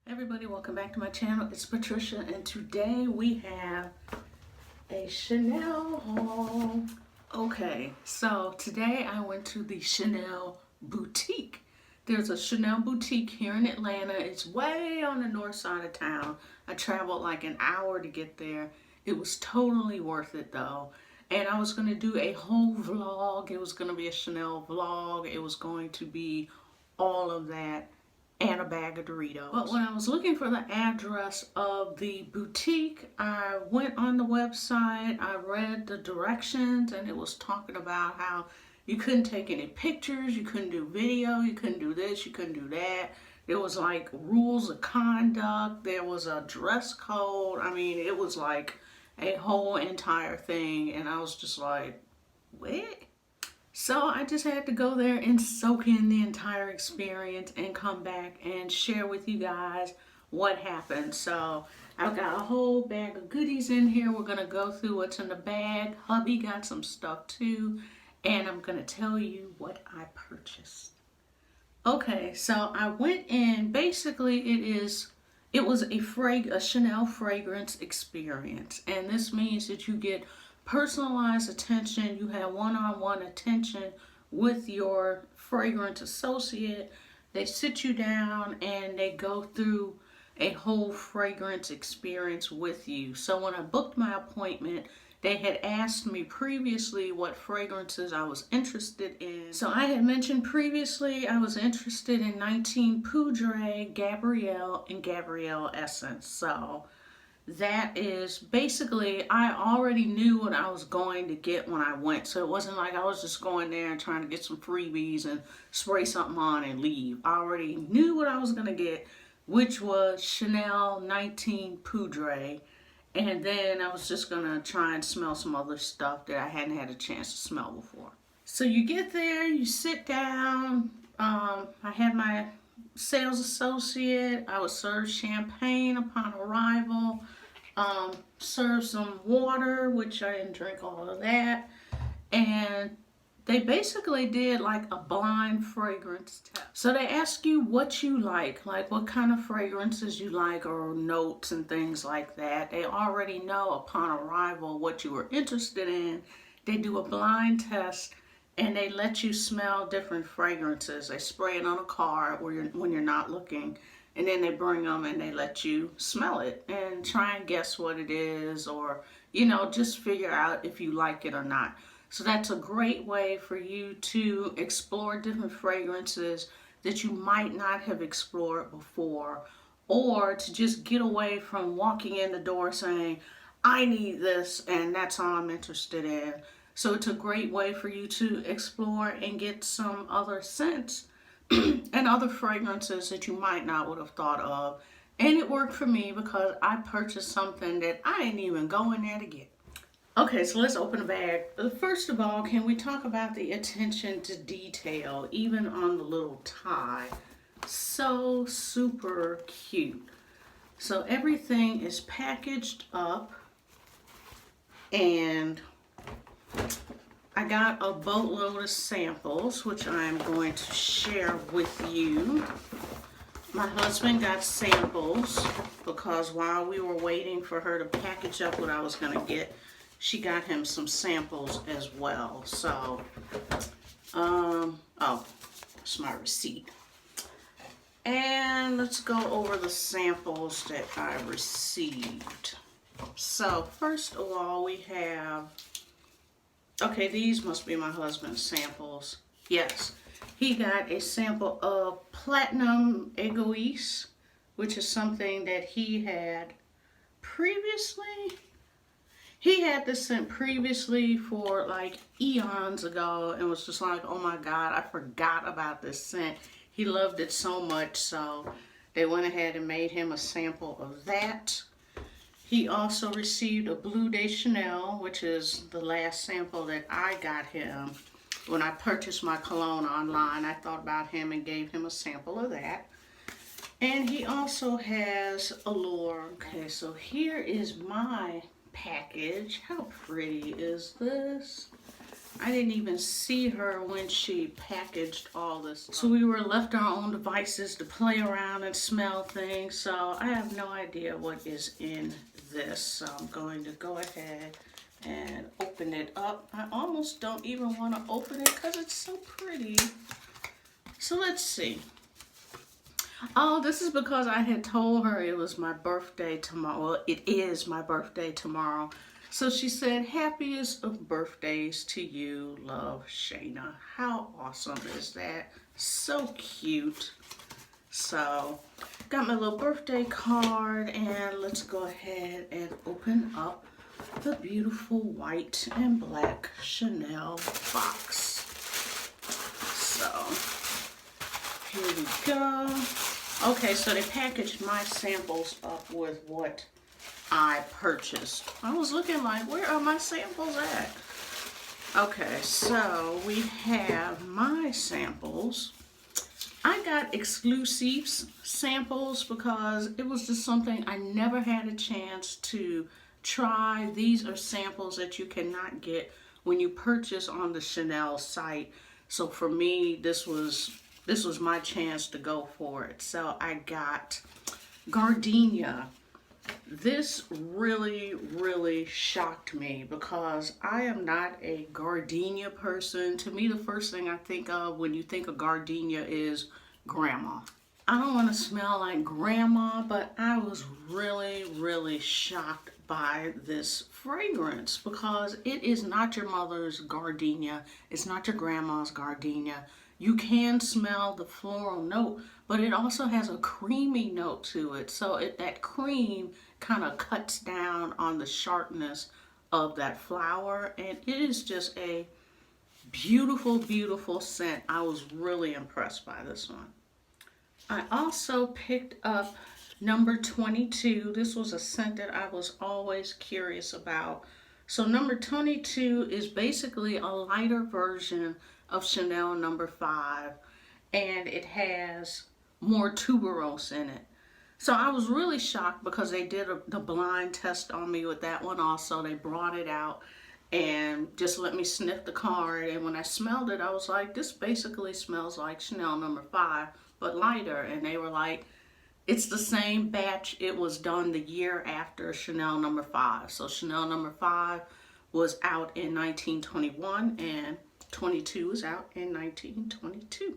Everybody, welcome back to my channel. It's Patricia, and today we have a Chanel haul. Okay, so today I went to the Chanel boutique. There's a Chanel boutique here in Atlanta. It's way on the north side of town. I traveled like an hour to get there. It was totally worth it though. And I was going to do a whole vlog. It was going to be a Chanel vlog. It was going to be all of that and a bag of Doritos. But when I was looking for the address of the boutique, I went on the website, I read the directions, and it was talking about how you couldn't take any pictures, you couldn't do video, you couldn't do this, you couldn't do that. There was like rules of conduct, there was a dress code. I mean, it was like a whole entire thing, and I was just like, what? So I just had to go there and soak in the entire experience and come back and share with you guys what happened. So I've got a whole bag of goodies in here. We're going to go through what's in the bag. Hubby got some stuff too. And I'm going to tell you what I purchased. Okay, so I went in. Basically, it was a Chanel fragrance experience. And this means that you get personalized attention. You have one-on-one attention with your fragrance associate. They sit you down and they go through a whole fragrance experience with you. So when I booked my appointment, they had asked me previously what fragrances I was interested in. So I had mentioned previously I was interested in 19 Poudre, Gabrielle, and Gabrielle Essence. So that is basically, I already knew what I was going to get when I went. So it wasn't like I was just going there and trying to get some freebies and spray something on and leave. I already knew what I was going to get, which was Chanel 19 Poudre. And then I was just going to try and smell some other stuff that I hadn't had a chance to smell before. So you get there, you sit down. I had my sales associate. I was served champagne upon arrival. Served some water, which I didn't drink all of that. And they basically did like a blind fragrance test. So they ask you what you like what kind of fragrances you like, or notes and things like that. They already know upon arrival what you were interested in. They do a blind test and they let you smell different fragrances. They spray it on a card when you're not looking, and then they bring them and they let you smell it and try and guess what it is, or just figure out if you like it or not. So that's a great way for you to explore different fragrances that you might not have explored before, or to just get away from walking in the door saying, I need this and that's all I'm interested in. So it's a great way for you to explore and get some other scents and other fragrances that you might not would have thought of. And it worked for me because I purchased something that I didn't even go in there to get. Okay, so let's open the bag. First of all, can we talk about the attention to detail, even on the little tie? So super cute. So everything is packaged up, and I got a boatload of samples, which I'm going to share with you. My husband got samples because while we were waiting for her to package up what I was going to get, she got him some samples as well. So, oh, it's my receipt. And let's go over the samples that I received. So, first of all, we have, okay, these must be my husband's samples. Yes, he got a sample of Platinum Egoist, which is something that he had previously. He had this scent previously for like eons ago and was just like, oh my God, I forgot about this scent. He loved it so much, so they went ahead and made him a sample of that. He also received a Bleu de Chanel, which is the last sample that I got him. When I purchased my cologne online, I thought about him and gave him a sample of that. And he also has Allure. Okay, so here is my package. How pretty is this? I didn't even see her when she packaged all this. So we were left our own devices to play around and smell things. So I have no idea what is in this. So I'm going to go ahead and open it up. I almost don't even want to open it because it's so pretty. So let's see. Oh, this is because I had told her it was my birthday tomorrow. Well, it is my birthday tomorrow. So she said, happiest of birthdays to you, love, Shayna. How awesome is that? So cute. So, got my little birthday card, and let's go ahead and open up the beautiful white and black Chanel box. So, here we go. Okay, so they packaged my samples up with what I purchased. I was looking like, where are my samples at? Okay, so we have my samples. I got exclusive samples because it was just something I never had a chance to try. These are samples that you cannot get when you purchase on the Chanel site. So for me, this was my chance to go for it. So I got Gardenia. This really, really shocked me because I am not a gardenia person. To me, the first thing I think of when you think of gardenia is grandma. I don't want to smell like grandma, but I was really, really shocked by this fragrance because it is not your mother's gardenia. It's not your grandma's gardenia. You can smell the floral note, but it also has a creamy note to it. So that cream kind of cuts down on the sharpness of that flower. And it is just a beautiful, beautiful scent. I was really impressed by this one. I also picked up number 22. This was a scent that I was always curious about. So number 22 is basically a lighter version of Chanel number 5, and it has more tuberose in it. So I was really shocked because they did the blind test on me with that one also. They brought it out and just let me sniff the card, and when I smelled it, I was like, this basically smells like Chanel number 5, but lighter. And they were like, it's the same batch. It was done the year after Chanel number 5. So Chanel number 5 was out in 1921 and 22 is out in 1922.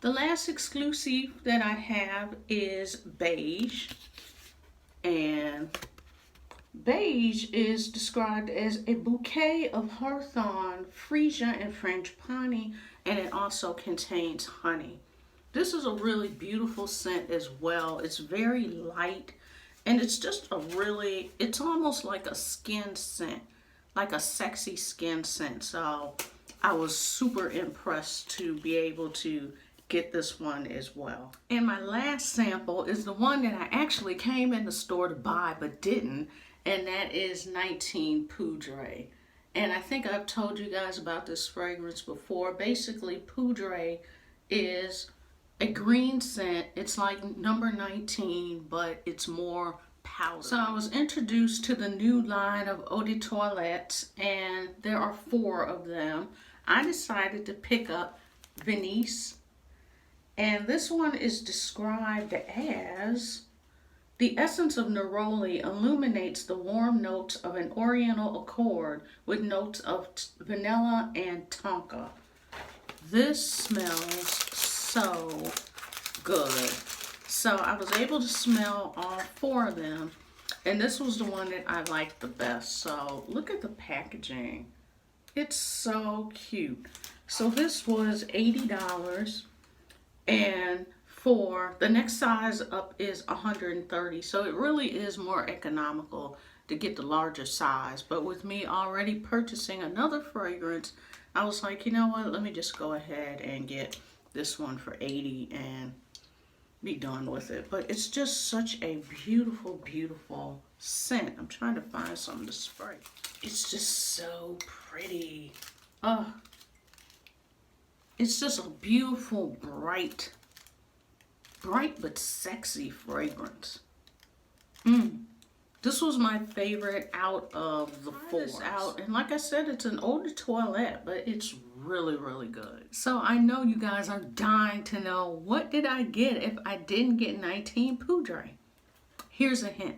The last exclusive that I have is Beige. And Beige is described as a bouquet of Hawthorn, freesia, and frangipani, and it also contains honey. This is a really beautiful scent as well. It's very light, and it's just it's almost like a skin scent, like a sexy skin scent. So I was super impressed to be able to get this one as well. And my last sample is the one that I actually came in the store to buy but didn't, and that is 19 Poudre. And I think I've told you guys about this fragrance before. Basically, Poudre is a green scent. It's like number 19, but it's more powder. So I was introduced to the new line of eau de toilette, and there are 4 of them. I decided to pick up Venise, and this one is described as the essence of neroli illuminates the warm notes of an oriental accord with notes of vanilla and tonka. This smells so good. So I was able to smell all 4 of them, and this was the one that I liked the best. So look at the packaging. It's so cute. So this was $80, and for the next size up is $130. So it really is more economical to get the larger size. But with me already purchasing another fragrance, I was like, you know what, let me just go ahead and get this one for $80 and be done with it. But it's just such a beautiful, beautiful scent. I'm trying to find something to spray. It's just so pretty. It's just a beautiful, bright but sexy fragrance. The This was my favorite out of the four. And like I said, it's an eau de toilette, but it's really, really good. So I know you guys are dying to know, what did I get if I didn't get 19 Poudre? Here's a hint.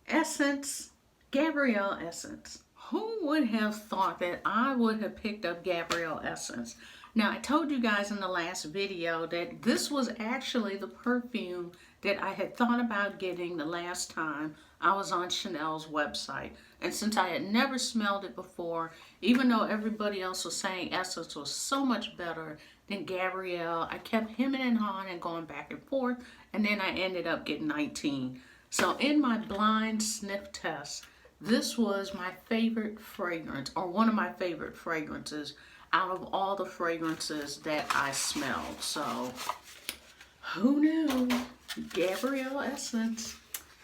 Essence, Gabrielle Essence. Who would have thought that I would have picked up Gabrielle Essence? Now, I told you guys in the last video that this was actually the perfume that I had thought about getting the last time I was on Chanel's website. And since I had never smelled it before, even though everybody else was saying Essence was so much better than Gabrielle, I kept hemming and hawing and going back and forth, and then I ended up getting 19. So in my blind sniff test, this was my favorite fragrance, or one of my favorite fragrances out of all the fragrances that I smelled. So who knew? Gabrielle Essence.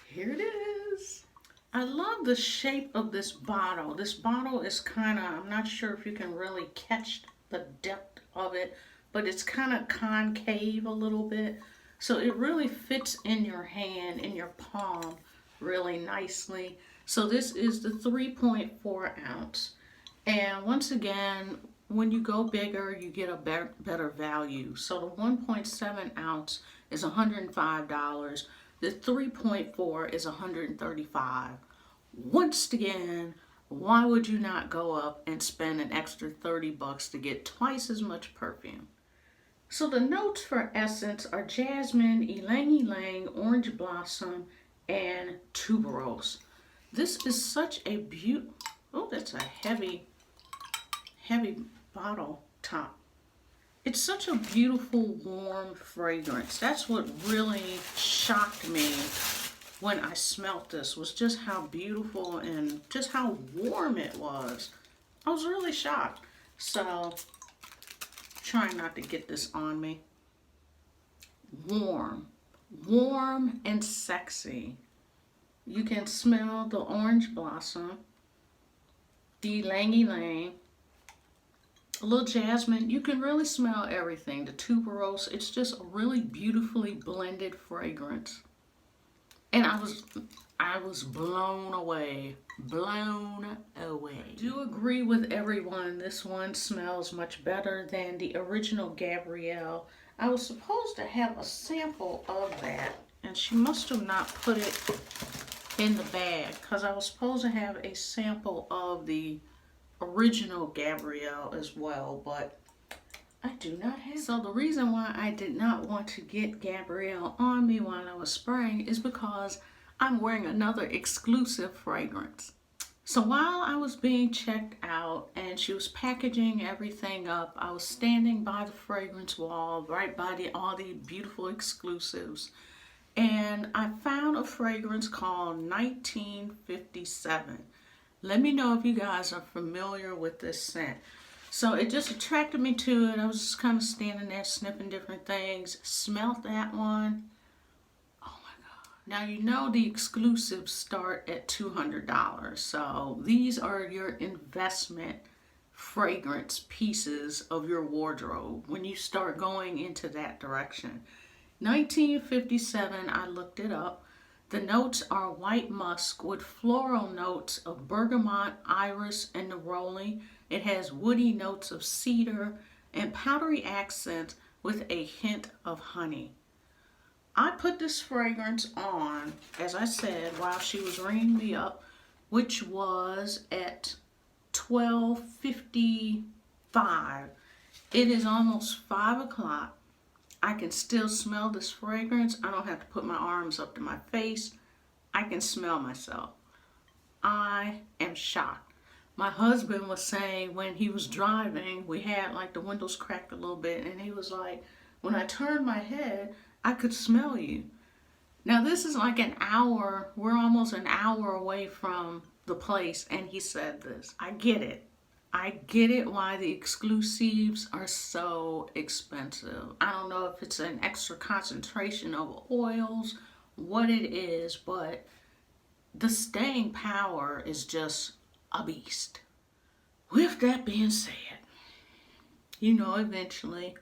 Here it is. I love the shape of this bottle. This bottle is kind of, I'm not sure if you can really catch the depth of it, but it's kind of concave a little bit. So it really fits in your hand, in your palm, really nicely. So this is the 3.4 ounce. And once again, when you go bigger, you get a better value. So the 1.7 ounce is $105. The 3.4 is $135. Once again, why would you not go up and spend an extra $30 to get twice as much perfume? So the notes for Essence are jasmine, ylang ylang, orange blossom, and tuberose. This is such a beautiful, oh, that's a heavy bottle top. It's such a beautiful, warm fragrance. That's what really shocked me when I smelt this, was just how beautiful and just how warm it was. I was really shocked. So, trying not to get this on me. Warm and sexy. You can smell the orange blossom, the ylang ylang, a little jasmine. You can really smell everything. The tuberose. It's just a really beautifully blended fragrance. And I was blown away. Blown away. I do agree with everyone. This one smells much better than the original Gabrielle. I was supposed to have a sample of that, and she must have not put it in the bag, because I was supposed to have a sample of the original Gabrielle as well, but I do not have. So the reason why I did not want to get Gabrielle on me while I was spraying is because I'm wearing another exclusive fragrance. So while I was being checked out and she was packaging everything up, I was standing by the fragrance wall, right by all the beautiful exclusives, and I found a fragrance called 1957. Let me know if you guys are familiar with this scent. So it just attracted me to it. I was just kind of standing there sniffing different things. Smelled that one. Oh my God. Now you know the exclusives start at $200. So these are your investment fragrance pieces of your wardrobe when you start going into that direction. 1957, I looked it up. The notes are white musk with floral notes of bergamot, iris, and neroli. It has woody notes of cedar and powdery accent with a hint of honey. I put this fragrance on, as I said, while she was ringing me up, which was at 12:55. It is almost 5 o'clock. I can still smell this fragrance. I don't have to put my arms up to my face. I can smell myself. I am shocked. My husband was saying when he was driving, we had like the windows cracked a little bit, and he was like, when I turned my head, I could smell you. Now this is like an hour, we're almost an hour away from the place, and he said this. I get it. I get it why the exclusives are so expensive. I don't know if it's an extra concentration of oils, what it is, but the staying power is just a beast. With that being said, you know, eventually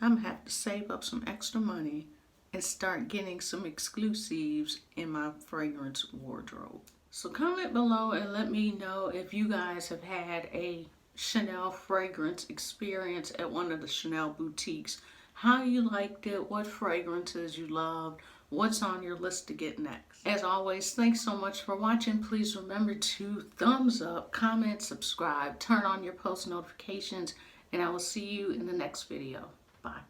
I'm gonna have to save up some extra money and start getting some exclusives in my fragrance wardrobe. So comment below and let me know if you guys have had a Chanel fragrance experience at one of the Chanel boutiques. How you liked it, what fragrances you loved, what's on your list to get next. As always, thanks so much for watching. Please remember to thumbs up, comment, subscribe, turn on your post notifications, and I will see you in the next video. Bye.